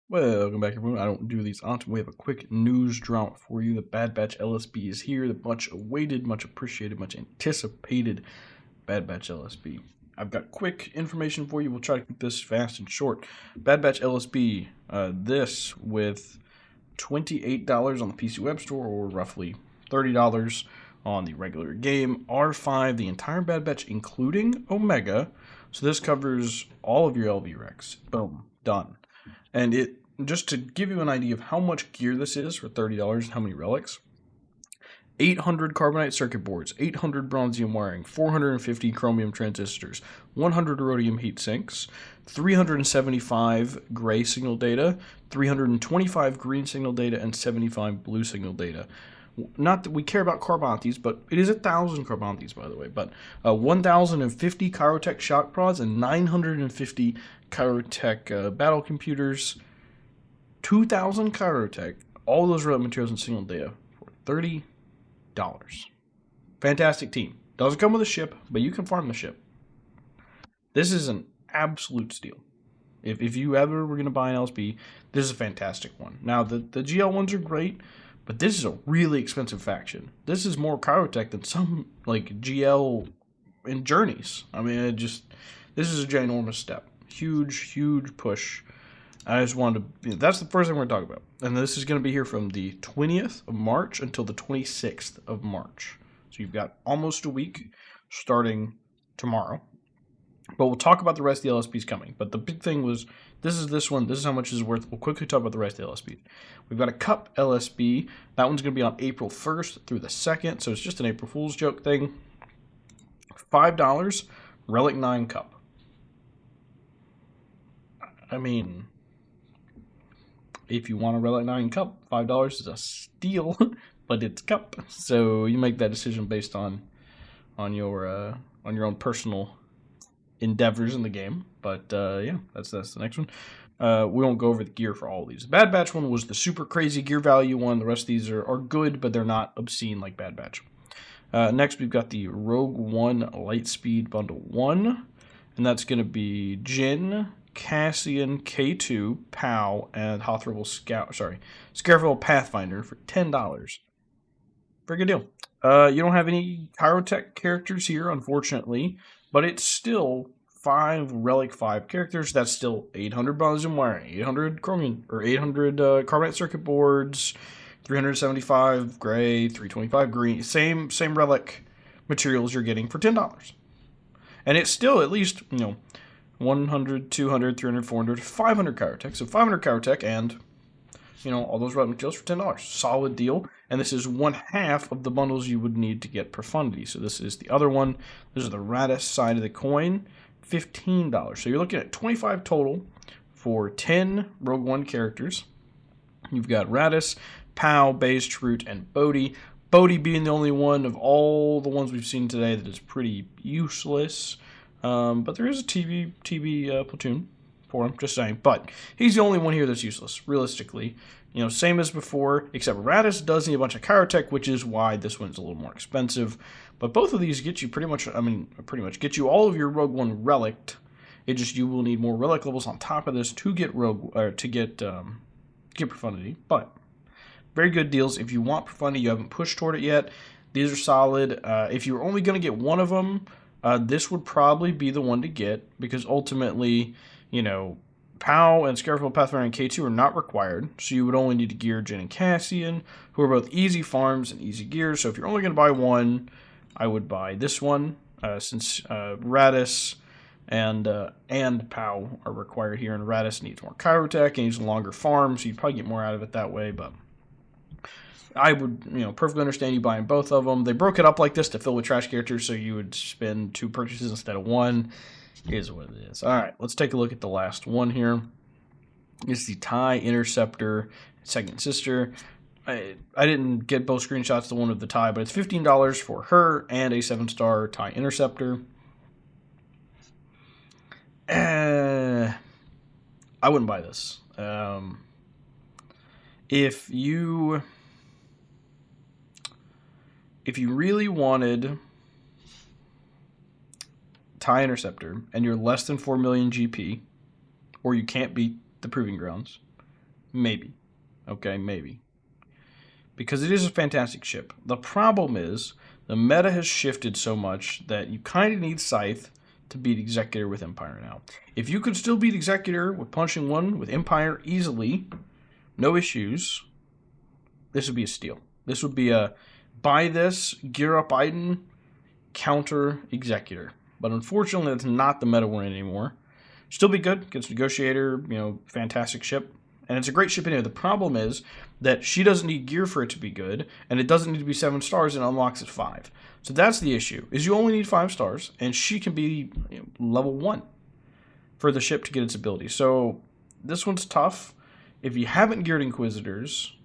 Welcome back, everyone. I don't do these often. We have a quick news drop for you. The Bad Batch LSB is here. The much awaited, much appreciated, much anticipated Bad Batch LSB. I've got quick information for you. We'll try to keep this fast and short. Bad Batch LSB, this with $28 on the PC Web Store, or roughly $30 on the regular game. R5, the entire Bad Batch, including Omega. So this covers all of your LV Recs. Boom. Done. And it, just to give you an idea of how much gear this is for $30 and how many relics, 800 carbonite circuit boards, 800 bronzium wiring, 450 chromium transistors, 100 rhodium heat sinks, 375 gray signal data, 325 green signal data, and 75 blue signal data. Not that we care about carbontes, but it is 1,000 carbontes, by the way. But 1,050 Kyrotech shock prods and 950 Kyrotech battle computers. 2,000 Kyrotech. All those relevant materials and signal data for $30. Fantastic team. Doesn't come with a ship, but you can farm the ship. This is an absolute steal. If you ever were going to buy an LSB, this is a fantastic one. Now, the GL ones are great, but this is a really expensive faction. This is more Kyrotech than some, like, GL and Journeys. I mean, this is a ginormous step. Huge, huge push. I just wanted to, that's the first thing we're going to talk about. And this is going to be here from the 20th of March until the 26th of March. So you've got almost a week starting tomorrow. But we'll talk about the rest of the LSPs coming. But the big thing was, this is one, this is how much it's worth. We'll quickly talk about the rest of the LSPs. We've got a Cup LSB. That one's going to be on April 1st through the 2nd. So it's just an April Fool's joke thing. $5, Relic 9 Cup. I mean, if you want a Relic 9 Cup, $5 is a steal, but it's Cup. So you make that decision based on your own personal endeavors in the game. But yeah, that's the next one. We won't go over the gear for all of these. The Bad Batch one was the super crazy gear value one. The rest of these are good, but they're not obscene like Bad Batch. Next, we've got the Rogue One Lightspeed Bundle 1, and that's going to be Jyn, Cassian, K2, POW, and Scarifel Pathfinder for $10. Very good deal. You don't have any Kyrotech characters here, unfortunately, but it's still 5 Relic 5 characters. That's still 800 bronzium wiring, 800 chromium, or 800 carbonite circuit boards, 375 gray, 325 green. Same Relic materials you're getting for $10. And it's still at least, 100, 200, 300, 400, 500 Kyrotech. So 500 Kyrotech and, all those Relic materials for $10. Solid deal. And this is one half of the bundles you would need to get Profundity. So this is the other one. This is the Radis side of the coin. $15. So you're looking at $25 total for 10 Rogue One characters. You've got Radis, POW, Baze, Trute, and Bodhi. Bodhi being the only one of all the ones we've seen today that is pretty useless. But there is a TB platoon for him, just saying. But he's the only one here that's useless, realistically. Same as before, except Radis does need a bunch of Kyrotech, which is why this one's a little more expensive. But both of these get you pretty much get you all of your Rogue One relicked. It just, you will need more relic levels on top of this to get get Profundity. But very good deals. If you want Profundity, you haven't pushed toward it yet. These are solid. If you're only going to get one of them, this would probably be the one to get, because ultimately, POW and Scarifel Pathfinder and K2 are not required, so you would only need to gear Jyn and Cassian, who are both easy farms and easy gears. So if you're only going to buy one, I would buy this one, since Radis and POW are required here, and Radis needs more Kyrotech and needs a longer farm, so you'd probably get more out of it that way. But I would, perfectly understand you buying both of them. They broke it up like this to fill with trash characters, so you would spend 2 purchases instead of 1. Here's what it is. All right, let's take a look at the last one here. It's the TIE Interceptor Second Sister. I didn't get both screenshots, the one of the TIE, but it's $15 for her and a 7-star TIE Interceptor. I wouldn't buy this. If you really wanted TIE Interceptor and you're less than 4 million GP, or you can't beat the Proving Grounds, Maybe. Okay, maybe. Because it is a fantastic ship. The problem is the meta has shifted so much that you kind of need Scythe to beat Executor with Empire now. If you could still beat Executor with Punching 1 with Empire easily, no issues, this would be a steal. This would be a buy this, gear up Iden, counter Executor. But unfortunately, that's not the meta we're in anymore. Still be good against Negotiator, fantastic ship. And it's a great ship anyway. The problem is that she doesn't need gear for it to be good, and it doesn't need to be 7 stars and unlocks at 5. So that's the issue, is you only need 5 stars, and she can be level 1 for the ship to get its ability. So this one's tough. If you haven't geared Inquisitors,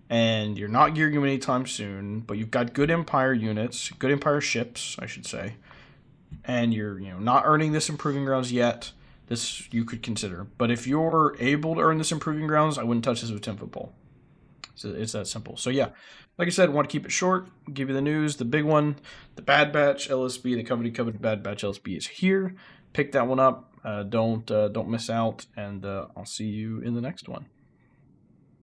and you're not gearing them anytime soon, but you've got good Empire units, good Empire ships, I should say, and you're not earning this Improving Grounds yet, this you could consider. But if you're able to earn this Improving Grounds, I wouldn't touch this with 10-foot-pole. So it's that simple. So yeah, like I said, want to keep it short, give you the news. The big one, the Bad Batch LSB, the coveted Bad Batch LSB is here. Pick that one up. Don't miss out, and I'll see you in the next one.